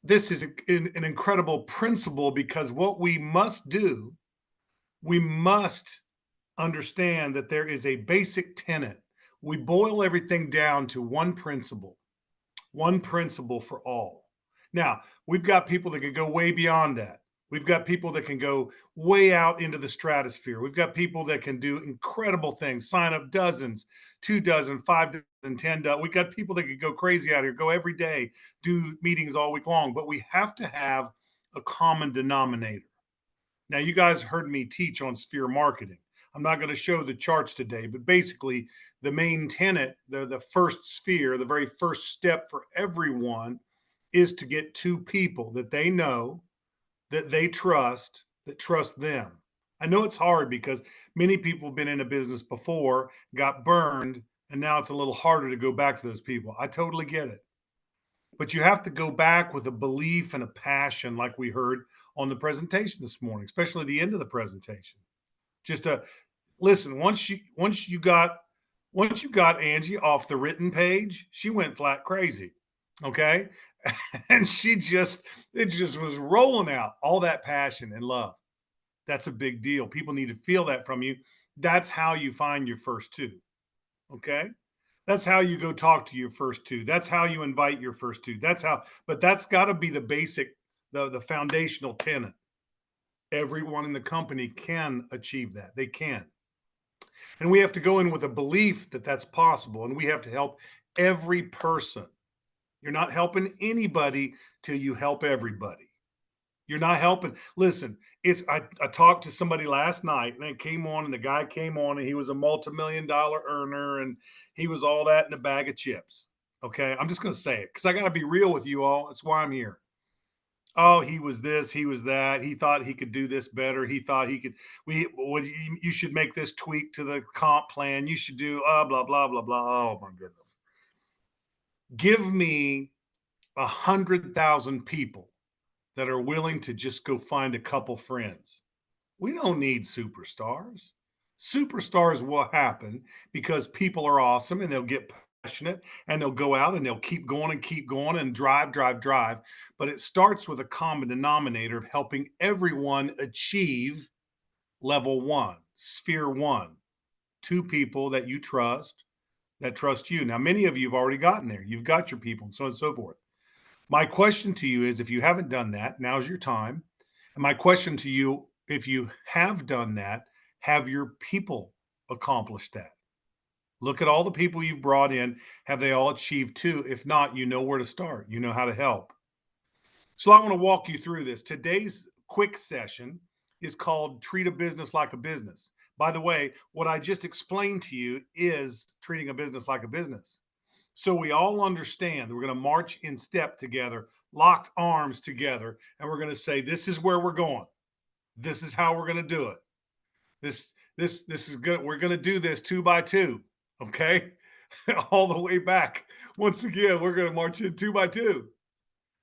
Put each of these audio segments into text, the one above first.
this is an incredible principle because what we must do, we must understand that there is a basic tenet. We boil everything down to one principle for all. Now, we've got people that can go way beyond that. We've got people that can go way out into the stratosphere. We've got people that can do incredible things, sign up dozens, 2 dozen, 5 dozen, 10 dozen. We've got people that could go crazy out here, go every day, do meetings all week long. But we have to have a common denominator. Now, you guys heard me teach on sphere marketing. I'm not going to show the charts today, but basically, the main tenet, the first sphere, the very first step for everyone is to get two people that they know, that they trust, that trust them. I know it's hard because many people have been in a business before, got burned, and now it's a little harder to go back to those people. I totally get it. But you have to go back with a belief and a passion, like we heard on the presentation this morning, especially the end of the presentation. Just a listen. Once you got Angie off the written page, she went flat crazy. Okay, and it just was rolling out all that passion and love. That's a big deal. People need to feel that from you. That's how you find your first two. Okay. That's how you go talk to your first two. That's how you invite your first two. But that's got to be the basic, the foundational tenet. Everyone in the company can achieve that. They can. And we have to go in with a belief that that's possible. And we have to help every person. You're not helping anybody till you help everybody. You're not helping. Listen, I talked to somebody last night and it came on, and the guy came on and he was a multi-million-dollar earner and he was all that in a bag of chips. Okay. I'm just gonna say it because I gotta be real with you all. That's why I'm here. Oh, he was this, he was that. He thought he could do this better. He thought he could. You should make this tweak to the comp plan. You should do blah blah blah blah. Oh my goodness. Give me 100,000 people that are willing to just go find a couple friends. We don't need superstars. Superstars will happen because people are awesome and they'll get passionate and they'll go out and they'll keep going and drive, drive, drive. But it starts with a common denominator of helping everyone achieve level one, sphere one. Two people that you trust, that trust you. Now, many of you have already gotten there. You've got your people and so on and so forth. My question to you is if you haven't done that, now's your time. And my question to you, if you have done that, have your people accomplished that? Look at all the people you've brought in. Have they all achieved too? If not, you know where to start. You know how to help. So I want to walk you through this. Today's quick session is called Treat a Business Like a Business. By the way, what I just explained to you is treating a business like a business. So we all understand that we're going to march in step together, locked arms together, and we're going to say, this is where we're going. This is how we're going to do it. This is good. We're going to do this 2 by 2. Okay. All the way back. Once again, we're going to march in 2 by 2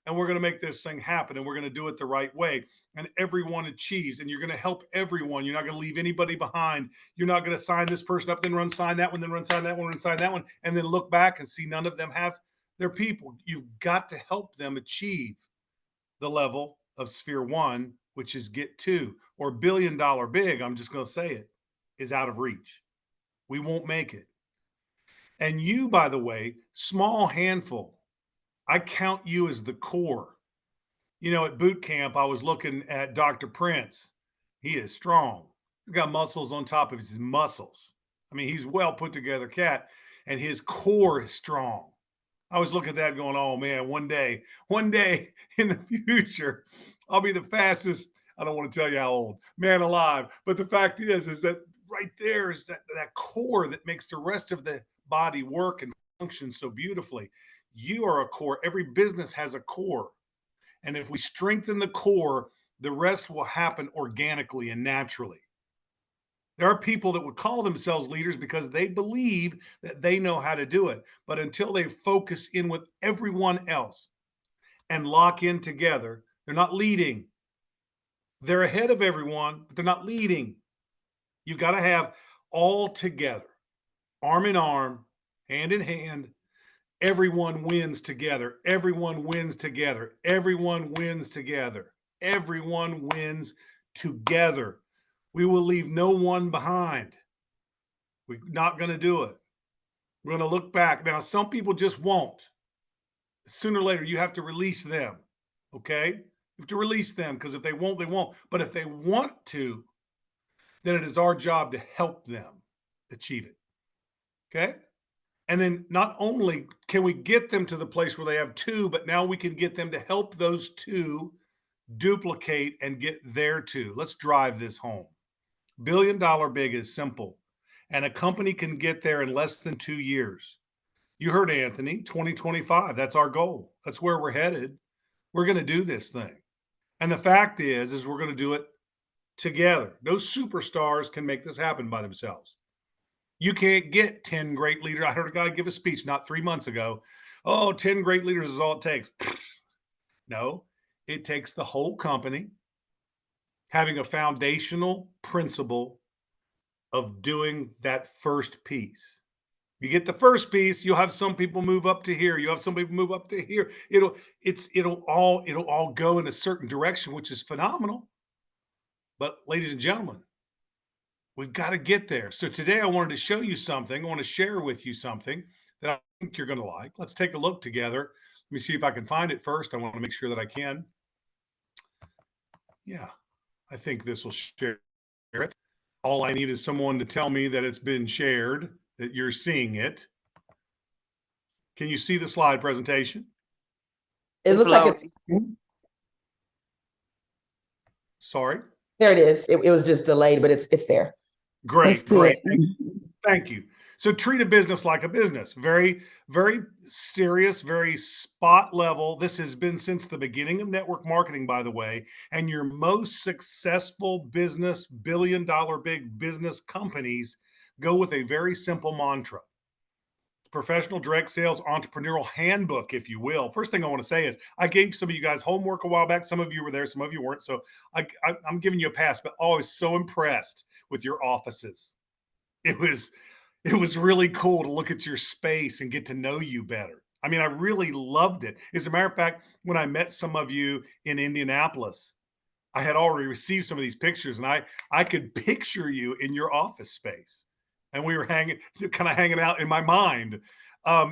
and we're going to make this thing happen and we're going to do it the right way, and everyone achieves, and you're going to help everyone. You're not going to leave anybody behind. You're not going to sign this person up, then run sign that one, then run sign that one, run sign that one, and then look back and see none of them have their people. You've got to help them achieve the level of sphere one, which is get two, or $1 billion big. I'm just going to say it is out of reach. We won't make it. And you, by the way, small handful, I count you as the core. At boot camp, I was looking at Dr. Prince. He is strong. He's got muscles on top of his muscles. I mean, he's well put together cat, and his core is strong. I was looking at that going, oh man, one day in the future, I'll be the fastest. I don't want to tell you how old man alive, but the fact is that right there is that core that makes the rest of the body work and function so beautifully. You are a core. Every business has a core. And if we strengthen the core, the rest will happen organically and naturally. There are people that would call themselves leaders because they believe that they know how to do it. But until they focus in with everyone else and lock in together, they're not leading. They're ahead of everyone, but they're not leading. You've got to have all together, arm in arm, hand in hand, Everyone wins together. Everyone wins together. Everyone wins together. Everyone wins together. We will leave no one behind. We're not going to do it. We're going to look back. Now, some people just won't. Sooner or later, you have to release them. Okay? You have to release them because if they won't, they won't. But if they want to, then it is our job to help them achieve it. Okay? And then not only can we get them to the place where they have two, but now we can get them to help those two duplicate and get there too. Let's drive this home. $1 billion big is simple, and a company can get there in less than 2 years. You heard Anthony, 2025. That's our goal. That's where we're headed. We're going to do this thing. And the fact is we're going to do it together. No superstars can make this happen by themselves. You can't get 10 great leaders. I heard a guy give a speech not 3 months ago. Oh, 10 great leaders is all it takes. No, it takes the whole company having a foundational principle of doing that first piece. You get the first piece, you'll have some people move up to here. You have some people move up to here. It'll all go in a certain direction, which is phenomenal. But ladies and gentlemen, we've got to get there. So today I wanted to show you something. I want to share with you something that I think you're going to like. Let's take a look together. Let me see if I can find it first. I want to make sure that I can. Yeah, I think this will share it. All I need is someone to tell me that it's been shared, that you're seeing it. Can you see the slide presentation? It looks like it. Sorry. There it is. It was just delayed, but it's there. Great, great. Thank you. So treat a business like a business. Very, very serious, very spot level. This has been since the beginning of network marketing, by the way. And your most successful business, billion-dollar big business companies go with a very simple mantra. Professional direct sales entrepreneurial handbook, if you will. First thing I want to say is I gave some of you guys homework a while back. Some of you were there, some of you weren't. So I'm giving you a pass, but I was so impressed with your offices. It was really cool to look at your space and get to know you better. I mean, I really loved it. As a matter of fact, when I met some of you in Indianapolis, I had already received some of these pictures, and I could picture you in your office space. And we were kind of hanging out in my mind.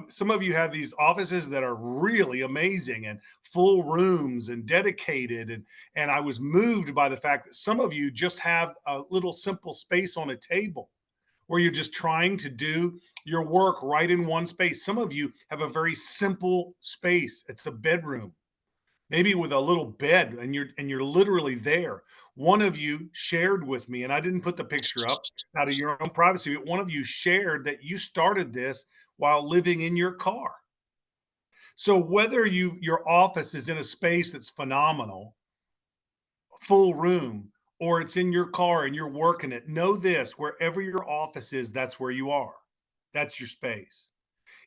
Some of you have these offices that are really amazing and full rooms and dedicated. And I was moved by the fact that some of you just have a little simple space on a table where you're just trying to do your work right in one space. Some of you have a very simple space. It's a bedroom, maybe with a little bed, and you're literally there. One of you shared with me, and I didn't put the picture up out of your own privacy, but one of you shared that you started this while living in your car. So whether your office is in a space that's phenomenal, full room, or it's in your car and you're working it, know this: wherever your office is, that's where you are. That's your space.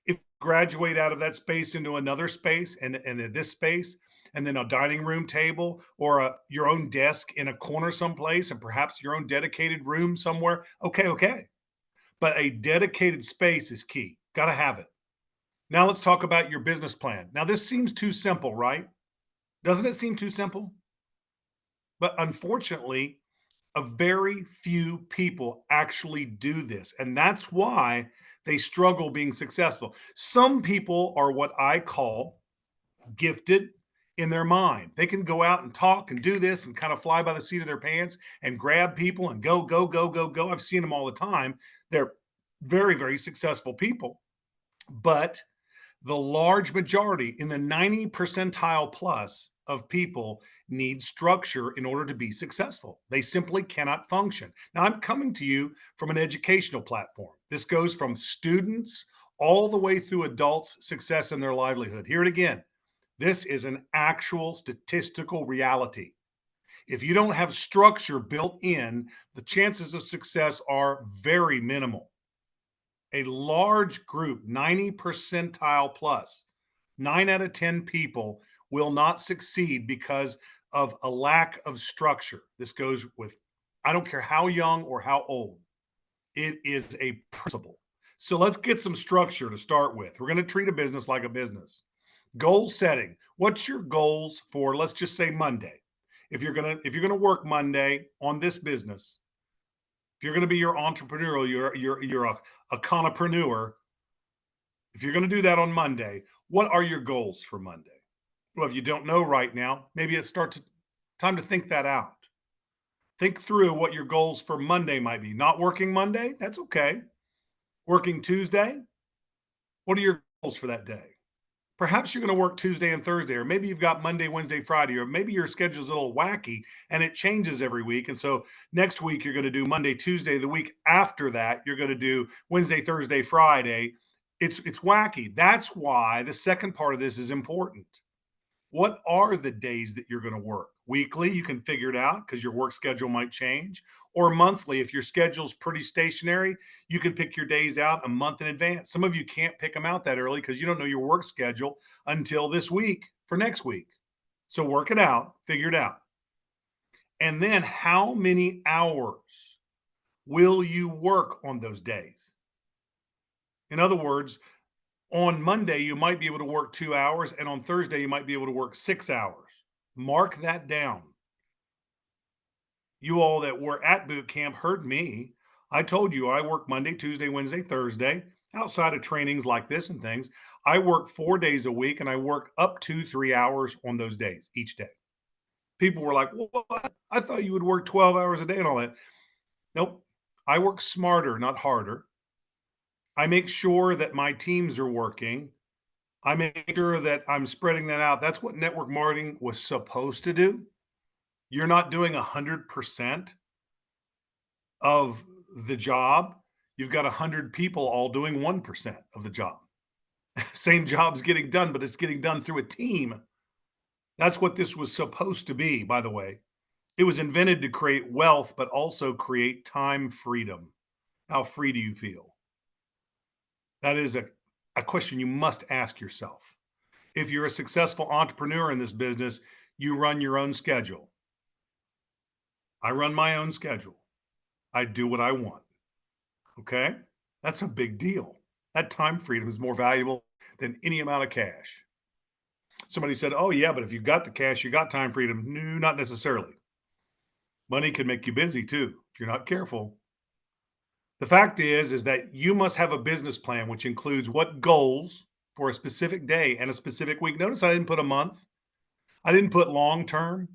If you graduate out of that space into another space and in this space, and then a dining room table or your own desk in a corner someplace, and perhaps your own dedicated room somewhere, okay. But a dedicated space is key. Got to have it. Now let's talk about your business plan. Now this seems too simple, right? Doesn't it seem too simple? But unfortunately, a very few people actually do this. And that's why they struggle being successful. Some people are what I call gifted in their mind. They can go out and talk and do this and kind of fly by the seat of their pants and grab people and go, go, go, go, go. I've seen them all the time. They're very, very successful people. But the large majority, in the 90 percentile plus of people, need structure in order to be successful. They simply cannot function. Now, I'm coming to you from an educational platform. This goes from students all the way through adults' success in their livelihood. Hear it again. This is an actual statistical reality. If you don't have structure built in, the chances of success are very minimal. A large group, 90 percentile plus, 9 out of 10 people will not succeed because of a lack of structure. This goes with, I don't care how young or how old, it is a principle. So let's get some structure to start with. We're going to treat a business like a business. Goal setting. What's your goals for, let's just say, Monday? If you're gonna work Monday on this business, if you're gonna be your entrepreneurial, you're a conopreneur. If you're gonna do that on Monday, what are your goals for Monday? Well, if you don't know right now, maybe it starts time to think that out. Think through what your goals for Monday might be. Not working Monday, that's okay. Working Tuesday, what are your goals for that day? Perhaps you're going to work Tuesday and Thursday, or maybe you've got Monday, Wednesday, Friday, or maybe your schedule's a little wacky and it changes every week. And so next week you're going to do Monday, Tuesday. The week after that, you're going to do Wednesday, Thursday, Friday. It's wacky. That's why the second part of this is important. What are the days that you're going to work? Weekly, you can figure it out because your work schedule might change. Or monthly, if your schedule's pretty stationary, you can pick your days out a month in advance. Some of you can't pick them out that early because you don't know your work schedule until this week for next week. So work it out, figure it out. And then how many hours will you work on those days? In other words, on Monday, you might be able to work 2 hours, and on Thursday, you might be able to work 6 hours. Mark that down. You all that were at boot camp heard me. I told you I work Monday, Tuesday, Wednesday, Thursday. Outside of trainings like this and things, I work 4 days a week and I work up to 3 hours on those days each day. People were like, "Well, what? I thought you would work 12 hours a day and all that." Nope. I work smarter, not harder. I make sure that my teams are working. I make sure that I'm spreading that out. That's what network marketing was supposed to do. You're not doing 100% of the job. You've got 100 people all doing 1% of the job. Same job's getting done, but it's getting done through a team. That's what this was supposed to be, by the way. It was invented to create wealth, but also create time freedom. How free do you feel? That is a question you must ask yourself. If you're a successful entrepreneur in this business, you run your own schedule. I run my own schedule. I do what I want. Okay? That's a big deal. That time freedom is more valuable than any amount of cash. Somebody said, "Oh, yeah, but if you got the cash, you got time freedom." No, not necessarily. Money can make you busy too if you're not careful. The fact is that you must have a business plan which includes what goals for a specific day and a specific week. Notice I didn't put a month. I didn't put long term.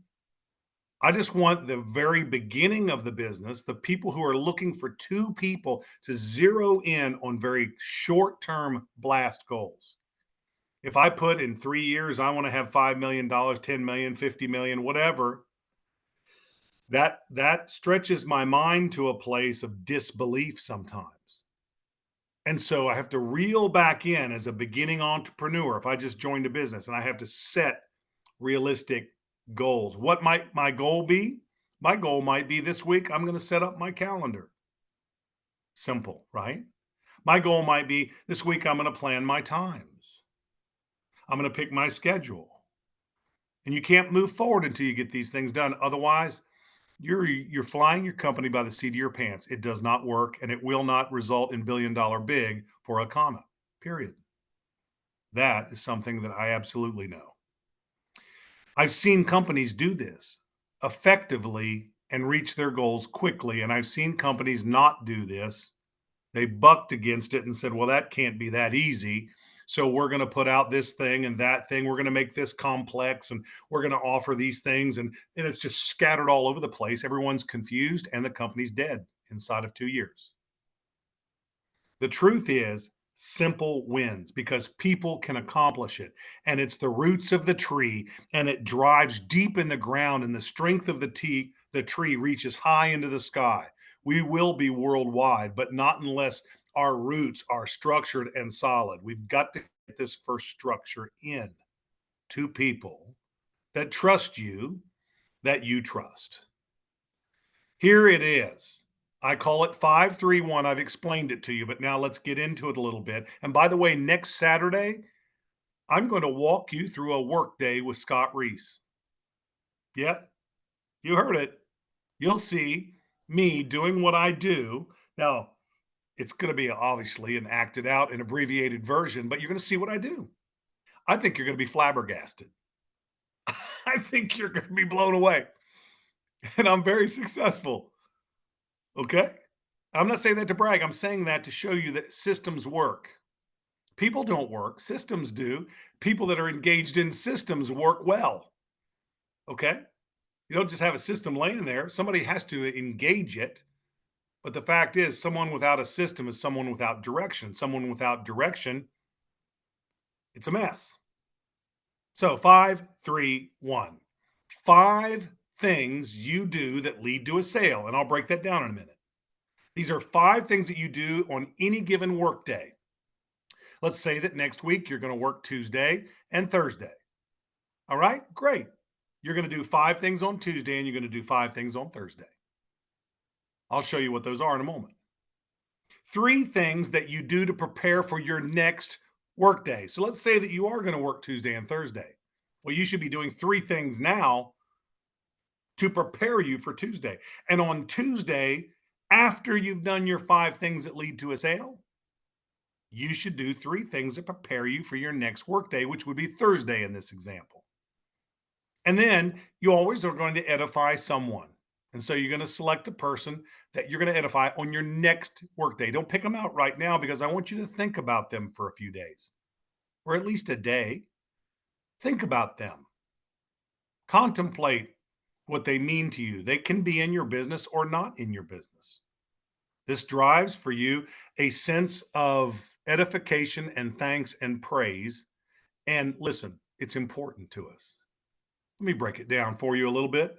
I just want the very beginning of the business, the people who are looking for two people to zero in on very short term blast goals. If I put in 3 years, I want to have $5 million, 10 million, 50 million, whatever, that stretches my mind to a place of disbelief sometimes. And so I have to reel back in as a beginning entrepreneur. If I just joined a business and I have to set realistic goals, what might my goal be? My goal might be this week, I'm going to set up my calendar. Simple, right? My goal might be this week, I'm going to plan my times. I'm going to pick my schedule. And you can't move forward until you get these things done. Otherwise, you're flying your company by the seat of your pants. It does not work, and it will not result in billion-dollar big for Akana. Period. That is something that I absolutely know. I've seen companies do this effectively and reach their goals quickly, and I've seen companies not do this. They bucked against it and said, "Well, that can't be that easy. So we're going to put out this thing and that thing. We're going to make this complex and we're going to offer these things." And it's just scattered all over the place. Everyone's confused and the company's dead inside of 2 years. The truth is, simple wins because people can accomplish it. And it's the roots of the tree and it drives deep in the ground, and the strength of the tree reaches high into the sky. We will be worldwide, but not unless our roots are structured and solid. We've got to get this first structure in to people that trust you, that you trust. Here it is. I call it 531. I've explained it to you, but now let's get into it a little bit. And by the way, next Saturday, I'm going to walk you through a work day with Scott Reese. Yep, you heard it. You'll see me doing what I do. Now, It's going to be obviously an acted out and abbreviated version, but you're going to see what I do. I think you're going to be flabbergasted. I think you're going to be blown away. And I'm very successful. Okay. I'm not saying that to brag. I'm saying that to show you that systems work. People don't work, systems do. People that are engaged in systems work well. Okay. You don't just have a system laying there, somebody has to engage it. But the fact is, someone without a system is someone without direction. Someone without direction, it's a mess. So, 5, 3, 1. 5 things you do that lead to a sale. And I'll break that down in a minute. These are 5 things that you do on any given workday. Let's say that next week you're going to work Tuesday and Thursday. All right, great. You're going to do 5 things on Tuesday and you're going to do 5 things on Thursday. I'll show you what those are in a moment. 3 things that you do to prepare for your next workday. So let's say that you are going to work Tuesday and Thursday. Well, you should be doing 3 things now to prepare you for Tuesday. And on Tuesday, after you've done your 5 things that lead to a sale, you should do 3 things that prepare you for your next workday, which would be Thursday in this example. And then you always are going to edify someone. And so you're going to select a person that you're going to edify on your next workday. Don't pick them out right now because I want you to think about them for a few days or at least a day. Think about them. Contemplate what they mean to you. They can be in your business or not in your business. This drives for you a sense of edification and thanks and praise. And listen, it's important to us. Let me break it down for you a little bit.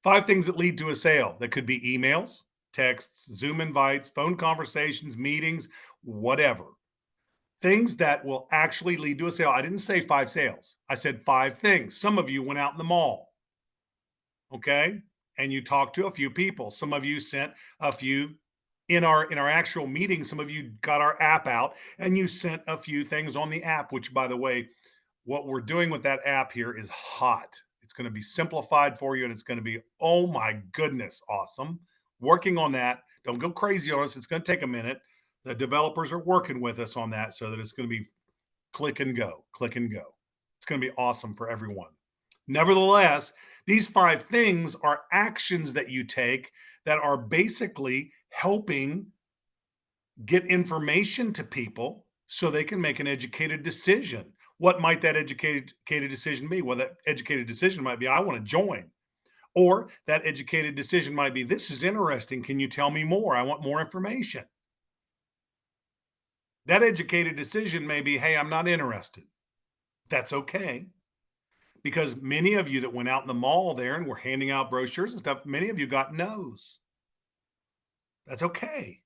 5 things that lead to a sale. That could be emails, texts, Zoom invites, phone conversations, meetings, whatever. Things that will actually lead to a sale. I didn't say 5 sales. I said 5 things. Some of you went out in the mall, okay? And you talked to a few people. Some of you sent a few in our actual meeting. Some of you got our app out and you sent a few things on the app, which by the way, what we're doing with that app here is hot. It's going to be simplified for you and it's going to be, oh my goodness, awesome. Working on that. Don't go crazy on us. It's going to take a minute. The developers are working with us on that so that it's going to be click and go, click and go. It's going to be awesome for everyone. Nevertheless, these 5 things are actions that you take that are basically helping get information to people so they can make an educated decision. What might that educated decision be? Well, that educated decision might be, I want to join. Or that educated decision might be, this is interesting. Can you tell me more? I want more information. That educated decision may be, hey, I'm not interested. That's okay. Because many of you that went out in the mall there and were handing out brochures and stuff, many of you got no's. That's okay.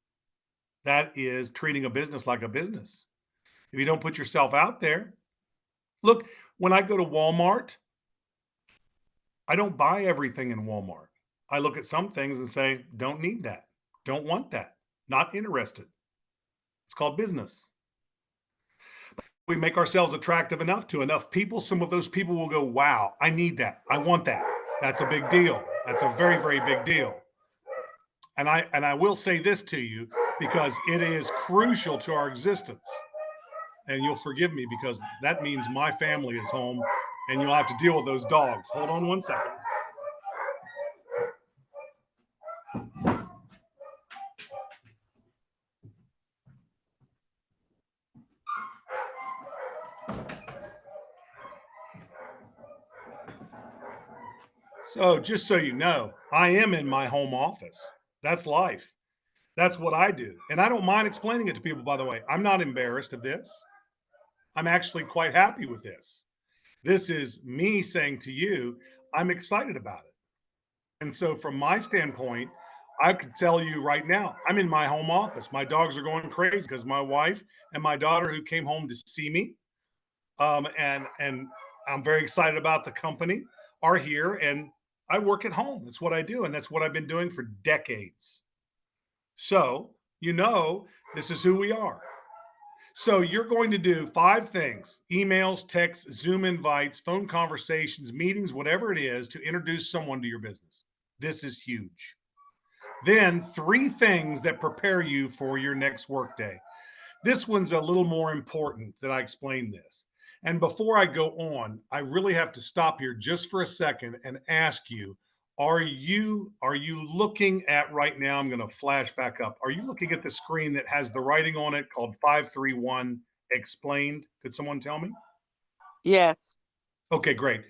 That is treating a business like a business. If you don't put yourself out there, look, when I go to Walmart, I don't buy everything in Walmart. I look at some things and say, don't need that. Don't want that. Not interested. It's called business. We make ourselves attractive enough to enough people. Some of those people will go, wow, I need that. I want that. That's a big deal. That's a very, very big deal. And I will say this to you because it is crucial to our existence. And you'll forgive me because that means my family is home and you'll have to deal with those dogs. Hold on one second. So, just so you know, I am in my home office. That's life. That's what I do. And I don't mind explaining it to people, by the way. I'm not embarrassed of this. I'm actually quite happy with this. This is me saying to you, I'm excited about it. And so, from my standpoint, I could tell you right now, I'm in my home office. My dogs are going crazy because my wife and my daughter, who came home to see me, and I'm very excited about the company, are here, and I work at home. That's what I do, and that's what I've been doing for decades. So, this is who we are. So you're going to do 5 things: emails, texts, Zoom invites, phone conversations, meetings, whatever it is, to introduce someone to your business. This is huge. Then 3 things that prepare you for your next workday. This one's a little more important that I explain this. And before I go on, I really have to stop here just for a second and ask you, are you looking at right now? I'm going to flash back up. Are you looking at the screen that has the writing on it called 531 explained? Could someone tell me? Yes. Okay, great.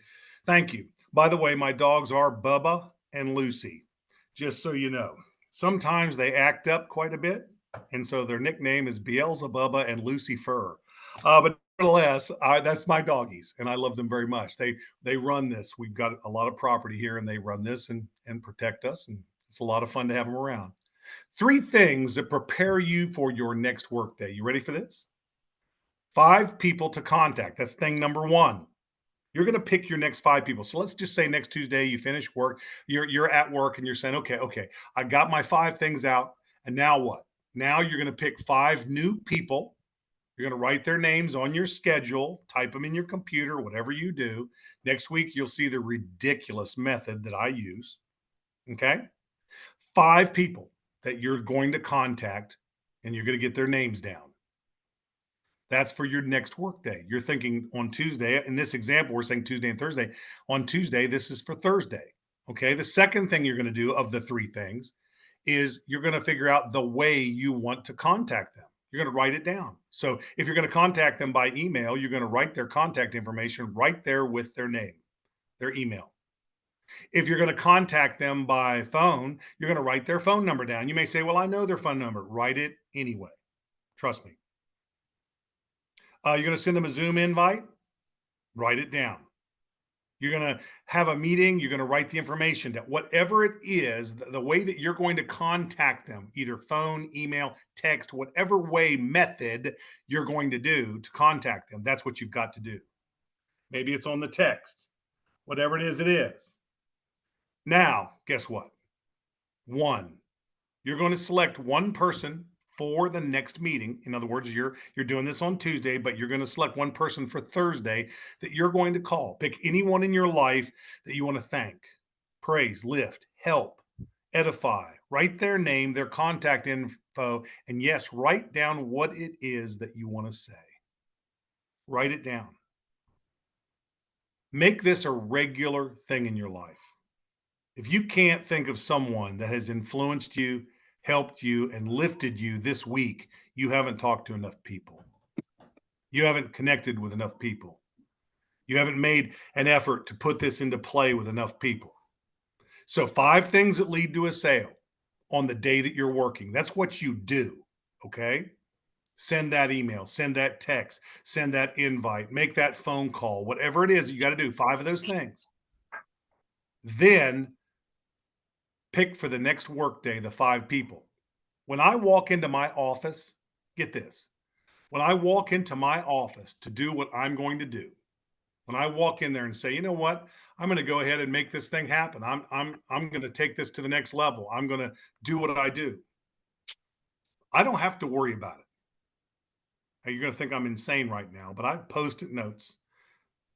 Thank you. By the way, my dogs are Bubba and Lucy, just so you know. Sometimes they act up quite a bit, and so their nickname is Beelzebubba and Lucy Fur. But nevertheless, that's my doggies, and I love them very much. They run this. We've got a lot of property here, and they run this and protect us, and it's a lot of fun to have them around. 3 things that prepare you for your next workday. You ready for this? 5 people to contact. That's thing number one. You're going to pick your next 5 people. So let's just say next Tuesday you finish work, you're at work and you're saying, okay, I got my 5 things out, and now what? Now you're going to pick 5 new people. You're going to write their names on your schedule, type them in your computer, whatever you do. Next week you'll see the ridiculous method that I use. Okay? 5 people that you're going to contact, and you're going to get their names down. That's for your next workday. You're thinking on Tuesday. In this example, we're saying Tuesday and Thursday. On Tuesday, this is for Thursday. Okay. The second thing you're going to do of the 3 things is you're going to figure out the way you want to contact them. You're going to write it down. So if you're going to contact them by email, you're going to write their contact information right there with their name, their email. If you're going to contact them by phone, you're going to write their phone number down. You may say, well, I know their phone number. Write it anyway. Trust me. You're going to send them a Zoom invite, write it down. You're going to have a meeting, you're going to write the information down. Whatever it is, the way that you're going to contact them, either phone, email, text, whatever way, method you're going to do to contact them, that's what you've got to do. Maybe it's on the text, whatever it is, it is. Now, guess what? You're going to select one person for the next meeting. In other words, you're doing this on Tuesday, but you're going to select one person for Thursday that you're going to call. Pick anyone in your life that you want to thank, praise, lift, help, edify. Write their name, their contact info, and yes, write down what it is that you want to say. Write it down. Make this a regular thing in your life. If you can't think of someone that has influenced you, helped you, and lifted you this week, you haven't talked to enough people. You haven't connected with enough people. You haven't made an effort to put this into play with enough people. So 5 things that lead to a sale on the day that you're working. That's what you do, okay? Send that email, send that text, send that invite, make that phone call, whatever it is you got to do, 5 of those things. Then pick for the next workday the 5 people. When I walk into my office, get this. When I walk into my office to do what I'm going to do, when I walk in there and say, you know what, I'm going to go ahead and make this thing happen. I'm going to take this to the next level. I'm going to do what I do. I don't have to worry about it. Now, you're going to think I'm insane right now, but I have Post-it notes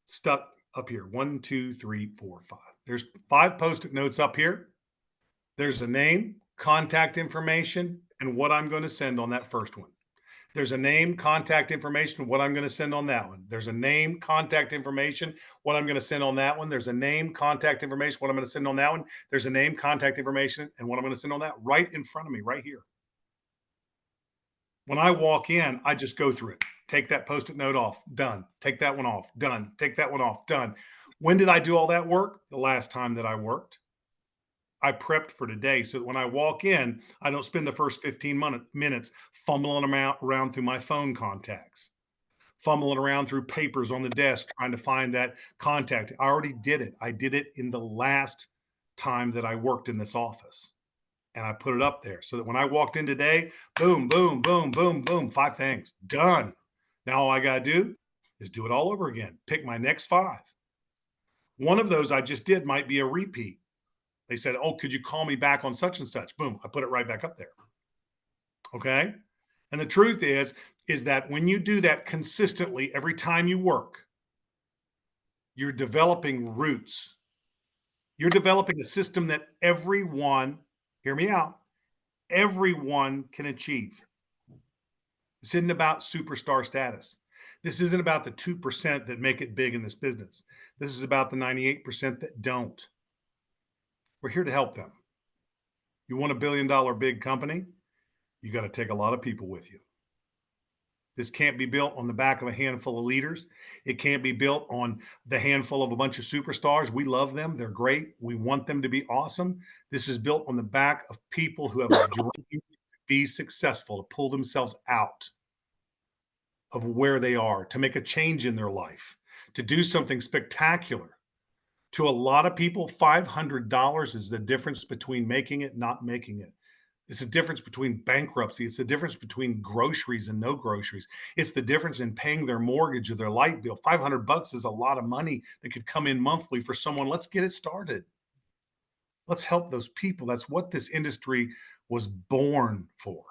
stuck up here. 1, 2, 3, 4, 5. There's 5 Post-it notes up here. There's a name, contact information, and what I'm going to send on that first one. There's a name, contact information, what I'm going to send on that one. There's a name, contact information, what I'm going to send on that one. There's a name, contact information, what I'm going to send on that one. There's a name, contact information, and what I'm going to send on that right in front of me, right here. When I walk in, I just go through it. Take that Post-it note off, done. Take that one off, done. Take that one off, done. When did I do all that work? The last time that I worked. I prepped for today so that when I walk in, I don't spend the first 15 minutes fumbling around through my phone contacts, fumbling around through papers on the desk, trying to find that contact. I already did it. I did it in the last time that I worked in this office. And I put it up there so that when I walked in today, boom, boom, boom, boom, boom, 5 things done. Now all I got to do is do it all over again. Pick my next 5. One of those I just did might be a repeat. They said, oh, could you call me back on such and such? Boom, I put it right back up there. Okay. And the truth is that when you do that consistently every time you work, you're developing roots. You're developing a system that everyone, hear me out, everyone can achieve. This isn't about superstar status. This isn't about the 2% that make it big in this business. This is about the 98% that don't. We're here to help them. You want $1 billion big company? You got to take a lot of people with you. This can't be built on the back of a handful of leaders. It can't be built on the handful of a bunch of superstars. We love them. They're great. We want them to be awesome. This is built on the back of people who have a dream to be successful, to pull themselves out of where they are, to make a change in their life, to do something spectacular. To a lot of people, $500 is the difference between making it, not making it. It's the difference between bankruptcy. It's the difference between groceries and no groceries. It's the difference in paying their mortgage or their light bill. $500 is a lot of money that could come in monthly for someone. Let's get it started. Let's help those people. That's what this industry was born for,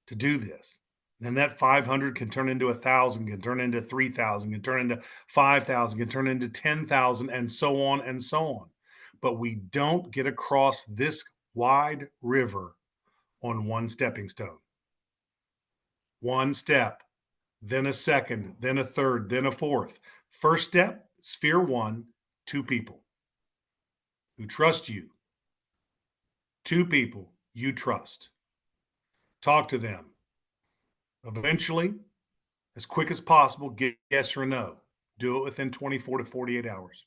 to do this. Then that 500 can turn into 1,000, can turn into 3,000, can turn into 5,000, can turn into 10,000, and so on and so on. But we don't get across this wide river on one stepping stone. One step, then a second, then a third, then a fourth. First step, sphere one, 2 people who trust you. 2 people you trust. Talk to them. Eventually, as quick as possible, get yes or no. Do it within 24 to 48 hours.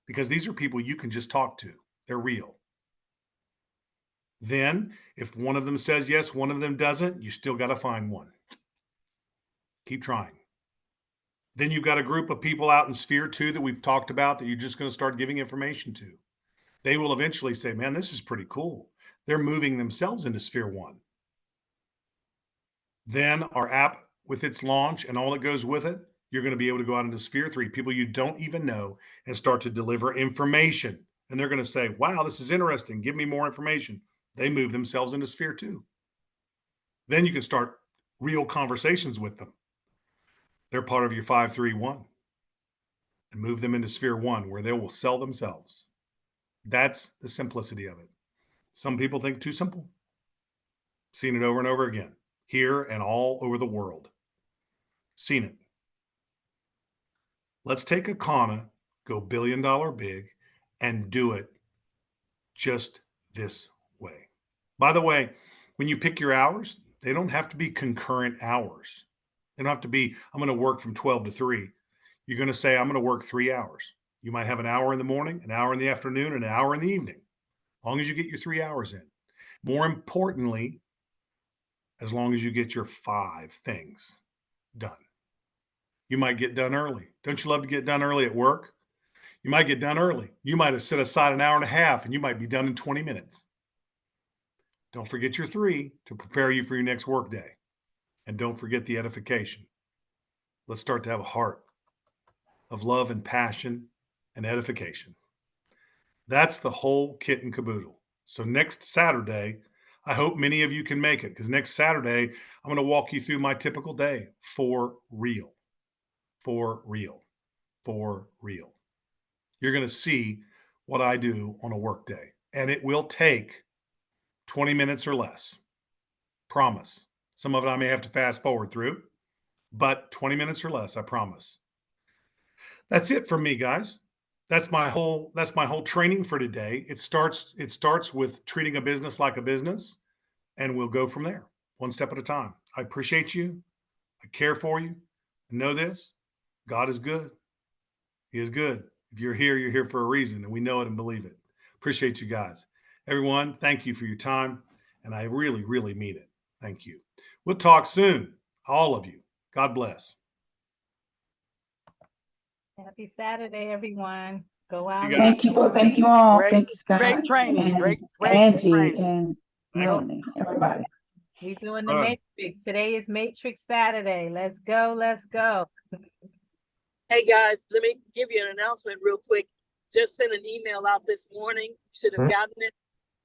Because these are people you can just talk to. They're real. Then, if one of them says yes, one of them doesn't, you still got to find one. Keep trying. Then you've got a group of people out in sphere 2 that we've talked about that you're just going to start giving information to. They will eventually say, man, this is pretty cool. They're moving themselves into sphere 1. Then our app, with its launch and all that goes with it, you're going to be able to go out into sphere 3, people you don't even know, and start to deliver information. And they're going to say, wow, this is interesting. Give me more information. They move themselves into sphere 2. Then you can start real conversations with them. They're part of your 531, and move them into sphere 1 where they will sell themselves. That's the simplicity of it. Some people think too simple. Seen it over and over again, here and all over the world. Seen it. Let's take a Kana, go $1 billion big, and do it just this way. By the way, when you pick your hours, they don't have to be concurrent hours. They don't have to be, I'm going to work from 12 to 3. You're going to say, I'm going to work 3 hours. You might have an hour in the morning, an hour in the afternoon, and an hour in the evening, as long as you get your 3 hours in. More importantly, as long as you get your 5 things done. You might get done early. Don't you love to get done early at work? You might get done early. You might have set aside an hour and a half, and you might be done in 20 minutes. Don't forget your 3 to prepare you for your next work day. And don't forget the edification. Let's start to have a heart of love and passion and edification. That's the whole kit and caboodle. So next Saturday, I hope many of you can make it, because next Saturday, I'm going to walk you through my typical day for real. For real. For real. You're going to see what I do on a work day. And it will take 20 minutes or less. Promise. Some of it I may have to fast forward through, but 20 minutes or less, I promise. That's it for me, guys. That's my whole training for today. It starts with treating a business like a business, and we'll go from there, one step at a time. I appreciate you. I care for you. Know this, God is good. He is good. If you're here for a reason, and we know it and believe it. Appreciate you guys. Everyone, thank you for your time, and I really, really mean it. Thank you. We'll talk soon, all of you. God bless. Happy Saturday, everyone. Go out. Thank you, thank you all. Great, Thank you, Scott. great training. And Great Angie training. and Melanie, everybody. We're doing the Matrix. Today is Matrix Saturday. Let's go. Let's go. Hey guys, let me give you an announcement real quick. Just sent an email out this morning. Should have gotten it.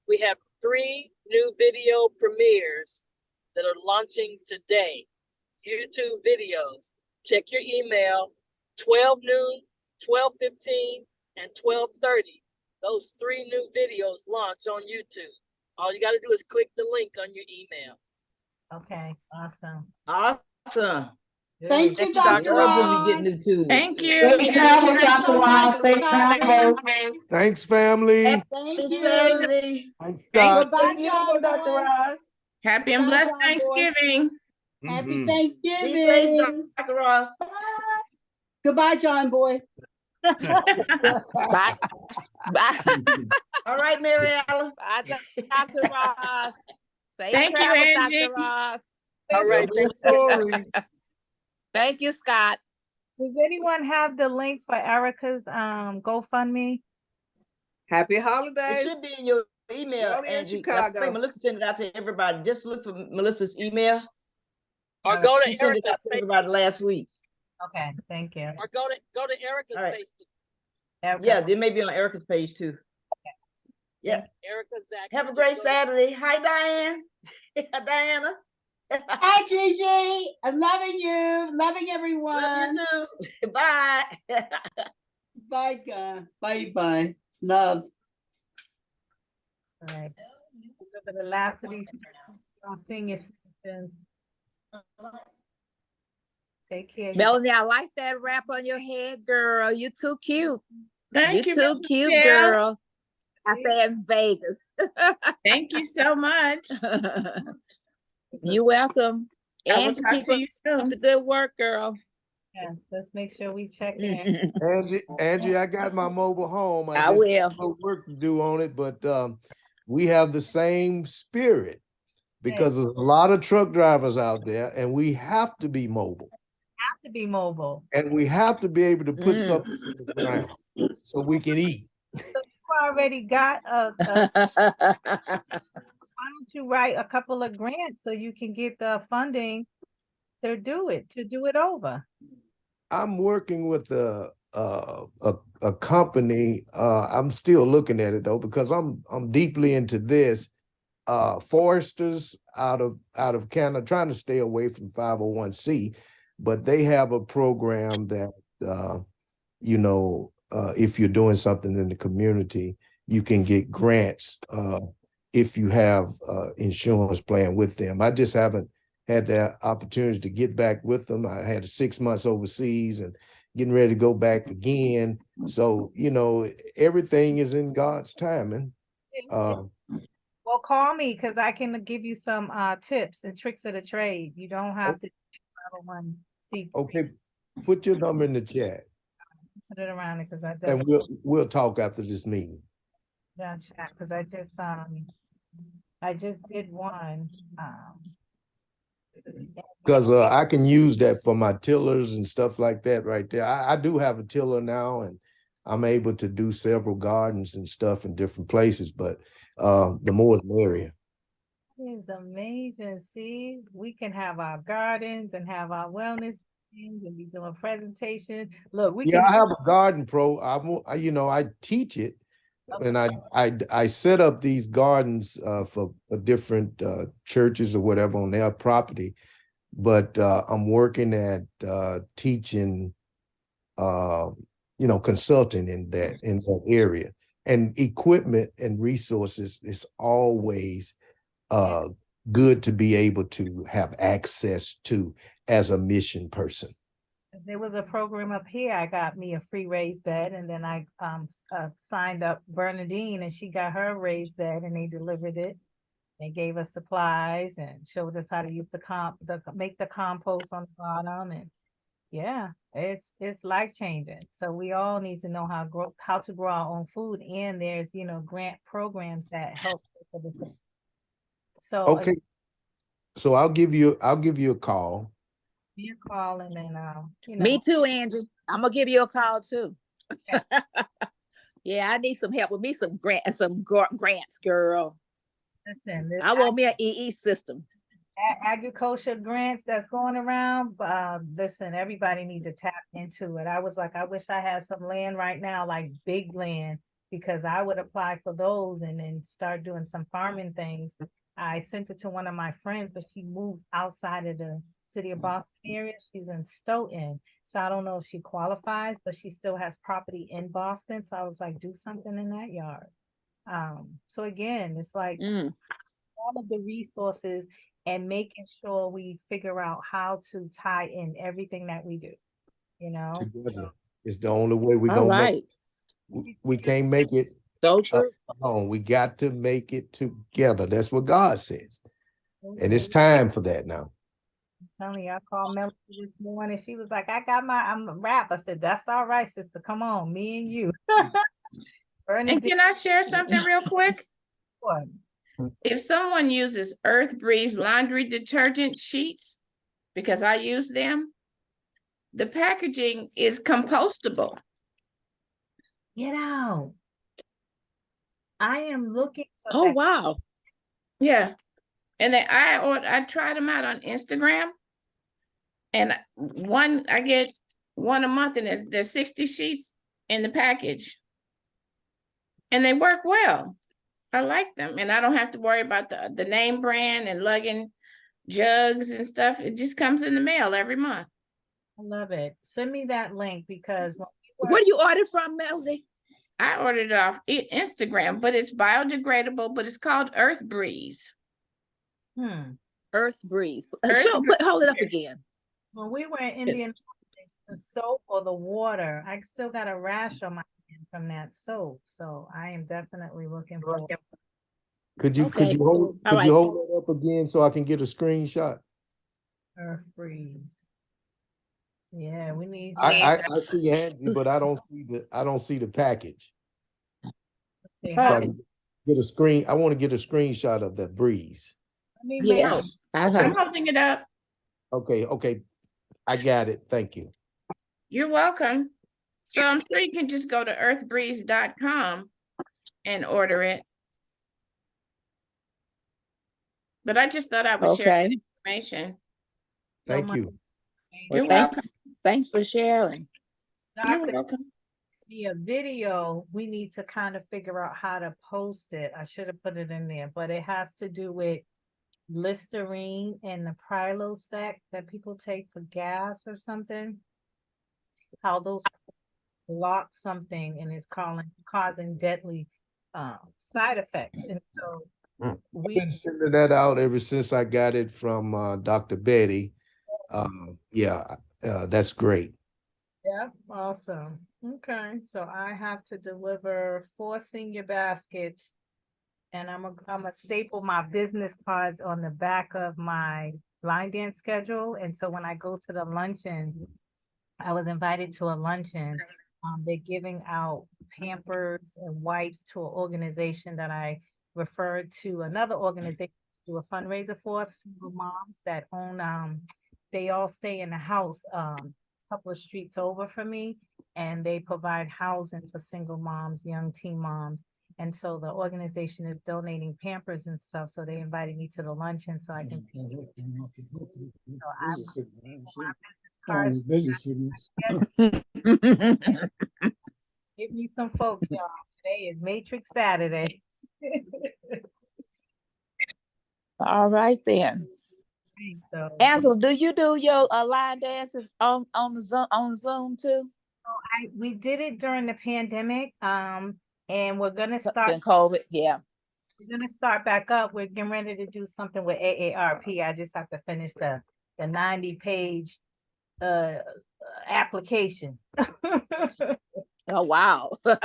We have 3 new video premieres that are launching today. YouTube videos. Check your email. 12 noon, 12:15, and 12:30. Those 3 new videos launch on YouTube. All you gotta do is click the link on your email. Okay, awesome. Awesome. Thank Good. you, Dr. Love when we Ross. get new tools. Thank you. Thank Safe you travels, Dr. so much, Ross. Safe Scott. travels. Thanks, family. Thank Happy you. Saturday. Thanks, Thank Scott. Goodbye, you, John Dr. Boy. Ross. Happy and Goodbye, blessed John Boy. Thanksgiving. Happy Mhm. Be safe, Thanksgiving. Dr. Ross. Goodbye, John Boy. Bye. Bye. All right, Mary Ellen. Bye, Dr. Ross. Safe Thank you, travels, Angie. Dr. Ross. All right, Tell me a thank you. story. Thank you, Scott. Does anyone have the link for Erica's GoFundMe? Happy It holidays. should be in your email, Surely in Angie. I Chicago. think Melissa sent it out to everybody. Just look for Melissa's email. Or go She to sent it out Erica's to Facebook. everybody last week. Okay, thank you. Or go to Erica's All right. Facebook. Erica. Yeah, they may be on Erica's page too. Yeah. Erica Zach. Have a great Saturday. Hi, Diane. Diana. Hi, Gigi. I'm loving you. Loving everyone. Love you too. Bye. Bye, God. Bye. Love. All right. For the last of these senior citizens. Take care. Melanie, I like that wrap on your head, girl. You too cute. Thank you, too Miss cute, Michelle. girl. Out there in Vegas. Thank you so much. You're welcome. I will And talk keep to up you soon. the good work, girl. Yes, let's make sure we check in. Angie, I got my mobile home. I just will. got a little work to do on it, but we have the same spirit because there's a lot of truck drivers out there, and we have to be mobile, Have to be mobile. and we have to be able to put Mm. something in the ground so we can eat. You already got why don't you write a couple of grants so you can get the funding to do it over? I'm working with a company. I'm still looking at it though because I'm deeply into this. Foresters out of Canada, trying to stay away from 501c, but they have a program that if you're doing something in the community, you can get grants if you have insurance plan with them. I just haven't had the opportunity to get back with them. I had 6 months overseas and getting ready to go back again. So, everything is in God's timing. Well, call me because I can give you some tips and tricks of the trade. You don't have to 501c. Okay, put your number in the chat Put it around it because I and we'll talk after this meeting. because I just did one. Because I can use that for my tillers and stuff like that right there. I do have a tiller now, and I'm able to do several gardens and stuff in different places, but the more the merrier. It's amazing. See, we can have our gardens and have our wellness things and be doing presentations. Look, we Yeah, can I have a garden pro. I teach it, and I set up these gardens for different churches or whatever on their property. But I'm working at teaching, consulting in that area, and equipment and resources is always good to be able to have access to as a mission person. There was a program up here. I got me a free raised bed, and then I signed up Bernadine, and she got her raised bed, and they delivered it. They gave us supplies and showed us how to use make the compost on the bottom, and yeah, it's life changing. So we all need to know how to grow our own food, and there's grant programs that help for this. So Okay, so I'll give you a call. you call and then Me too, Angie. I'm gonna give you a call too. Yeah, I need some help with me some grants, girl. listen. I want me an EE system. Agriculture grants that's going around. Listen, everybody needs to tap into it. I was like, I wish I had some land right now, like big land, because I would apply for those and then start doing some farming things. I sent it to one of my friends, but she moved outside of the city of Boston area. She's in Stoughton. So I don't know if she qualifies, but she still has property in Boston. So I was like, do something in that yard. So again, it's like all of the resources and making sure we figure out how to tie in everything that we do, you know? Together. It's the only way we're All gonna make right. we can't make it So true. alone. We got to make it together. That's what God says. And it's Okay. time for that now. Telling you, I called Melody this morning. She was like, I'm a rap. I said, that's all right, sister. Come on, me and you. And Bernadine, can I share something real quick? what? If someone uses Earth Breeze laundry detergent sheets, because I use them, the packaging is compostable. Get out. I am looking for Oh, that. wow. Yeah. And then I tried them out on Instagram. And I get one a month, and there's 60 sheets in the package. And they work well. I like them, and I don't have to worry about the name brand and lugging jugs and stuff. It just comes in the mail every month. I love it. Send me that link because when Where do you order from, Melody? I ordered it off Instagram, but it's biodegradable, but it's called Earth Breeze. Earth Breeze. Earth Sure, but hold it up again. when we were in Indian, the soap or the water, I still got a rash on my hand from that soap. So I am definitely looking for. Could you Okay, hold all right. it up again so I can get a screenshot? Earth Breeze. Yeah, we need. I see Angie, but I don't see the package. Let's see, So how- I can get a screen. I want to get a screenshot of that breeze. let me make- Yes. I'm holding it up. Okay. I got it. Thank you. You're welcome. So I'm sure you can just go to earthbreeze.com and order it. But I just thought I would share Okay. the information. Thank much. you. You're Well, welcome. thanks for sharing. You're Doctor, welcome. a video, we need to kind of figure out how to post it. I should have put it in there, but it has to do with Listerine and the Prilosec that people take for gas or something. How those block something and is causing deadly side effects. And so I've we been sending that out ever since I got it from Dr. Betty. That's great. yeah, awesome. Okay, so I have to deliver 4 senior baskets, and I'm a staple my business cards on the back of my line dance schedule. And so when I go to the luncheon, I was invited to a luncheon. They're giving out Pampers and wipes to an organization that I referred to another organization to do a fundraiser for single moms that own. They all stay in the house a couple of streets over from me, and they provide housing for single moms, young teen moms. And so the organization is donating Pampers and stuff. So they invited me to the luncheon so I can. So my business card. Give me some folks, y'all. Today is Matrix Saturday. All right then. So Angela, do you do your line dances on Zoom too? we did it during the pandemic. And we're gonna start. During COVID, yeah. We're gonna start back up. We're getting ready to do something with AARP. I just have to finish the 90-page application. Oh wow. Well,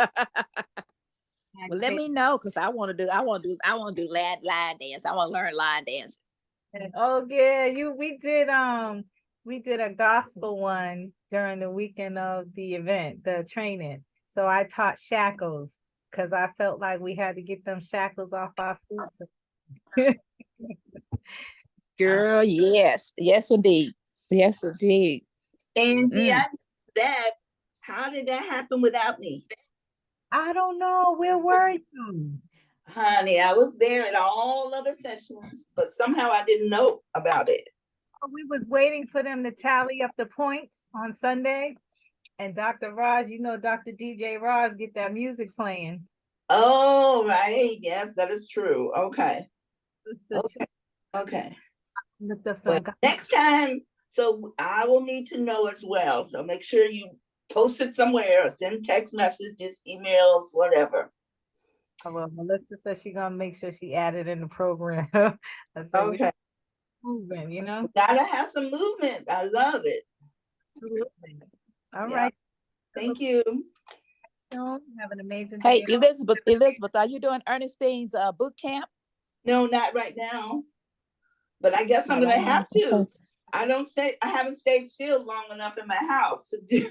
let me know because I want to do line dance. I want to learn line dance. Oh yeah, we did a gospel one during the weekend of the event, the training. So I taught shackles because I felt like we had to get them shackles off our feet. Girl, yes, indeed. Yes, indeed. Angie, I knew that. How did that happen without me? I don't know. Where were you? Honey, I was there at all other sessions, but somehow I didn't know about it. We was waiting for them to tally up the points on Sunday. And Dr. Raj, Dr. DJ Raj get that music playing. Oh, right. Yes, that is true. Okay. Okay. Looked up some. But next time, so I will need to know as well. So make sure you post it somewhere or send text messages, emails, whatever. Well, Melissa said she gonna make sure she added in the program. I said we Okay, moving, you know? gotta have some movement. I love it. Absolutely. All Yeah. right. Thank you. Soon. Have an amazing Hey, day. Elizabeth, are you doing Ernestine's boot camp? No, not right now, but I guess I'm Not gonna right now. have to. Okay. I haven't stayed still long enough in my house to do